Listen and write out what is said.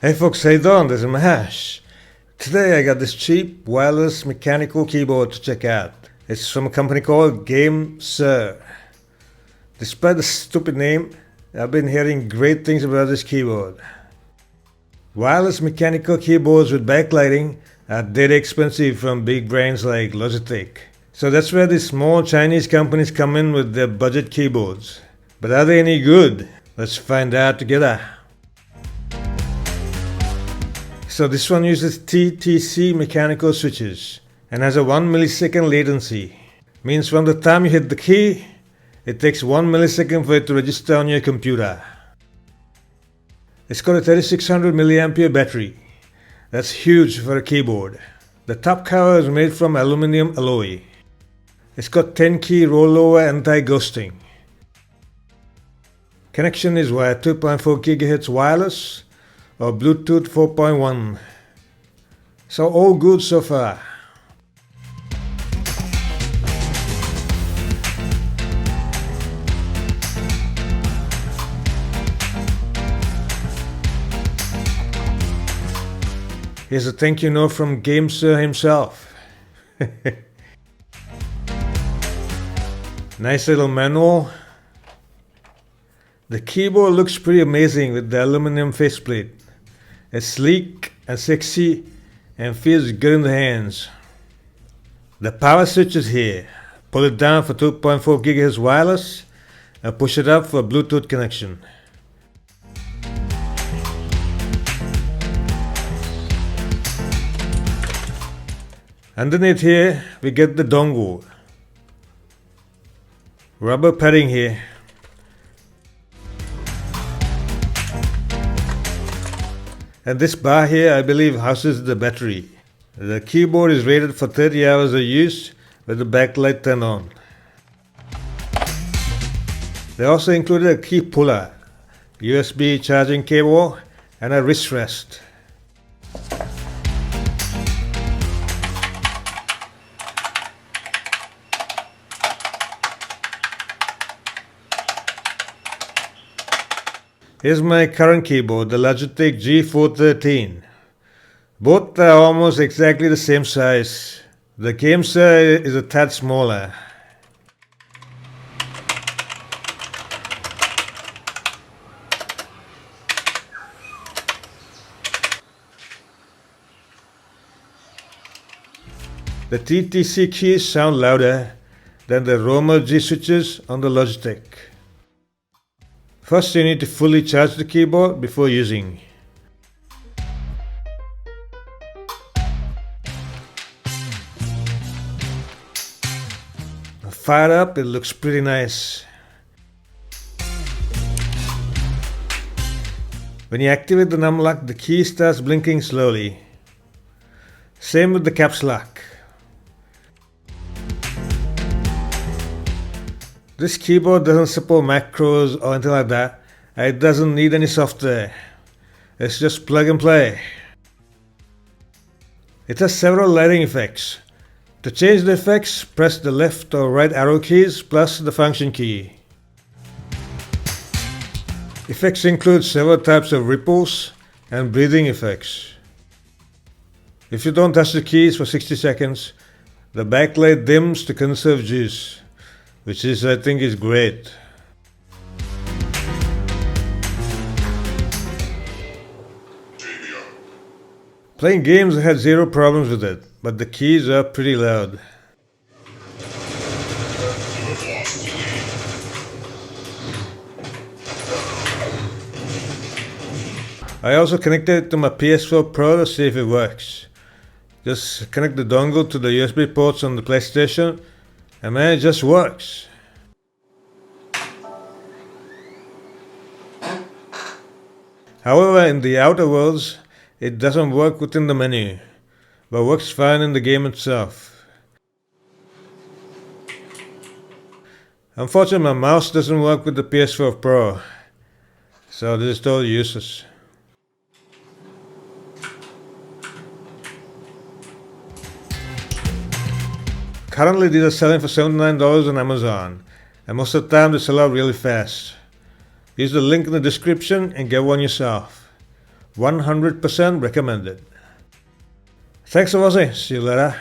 Hey folks, how you doing? This is Mahesh. Today I got this cheap wireless mechanical keyboard to check out. It's from a company called GameSir. Despite the stupid name, I've been hearing great things about this keyboard. Wireless mechanical keyboards with backlighting are dead expensive from big brands like Logitech. So that's where these small Chinese companies come in with their budget keyboards. But are they any good? Let's find out together. So this one uses TTC mechanical switches and has a 1 millisecond latency. Means from the time you hit the key, it takes 1 millisecond for it to register on your computer. It's got a 3600 milliampere battery. That's huge for a keyboard. The top cover is made from aluminum alloy. It's got 10 key rollover anti-ghosting. Connection is via 2.4 GHz wireless or Bluetooth 4.1. So all good so far. Here's a thank you note from GameSir himself. Nice little manual. The keyboard looks pretty amazing with the aluminum faceplate. It's sleek and sexy and feels good in the hands. The power switch is here. Pull it down for 2.4 GHz wireless and push it up for a Bluetooth connection. Underneath here we get the dongle. Rubber padding here. And this bar here, I believe, houses the battery. The keyboard is rated for 30 hours of use with the backlight turned on. They also included a key puller, USB charging cable, and a wrist rest. Here's my current keyboard, the Logitech G413. Both are almost exactly the same size. The GameSir is a tad smaller. The TTC keys sound louder than the Romer G switches on the Logitech. First, you need to fully charge the keyboard before using. Fired up, it looks pretty nice. When you activate the numlock, the key starts blinking slowly. Same with the caps lock. This keyboard doesn't support macros or anything like that. It doesn't need any software. It's just plug and play. It has several lighting effects. To change the effects, press the left or right arrow keys plus the function key. Effects include several types of ripples and breathing effects. If you don't touch the keys for 60 seconds, the backlight dims to conserve juice, which is, I think, is great. Playing games, I had zero problems with it, but the keys are pretty loud. I also connected it to my PS4 Pro to see if it works. Just connect the dongle to the USB ports on the PlayStation, and man, it just works. However, in the Outer Worlds, it doesn't work within the menu, but works fine in the game itself. Unfortunately, my mouse doesn't work with the PS4 Pro, so this is totally useless. Currently, these are selling for $79 on Amazon, and most of the time they sell out really fast. Use the link in the description and get one yourself. 100% recommended. Thanks for watching. See you later.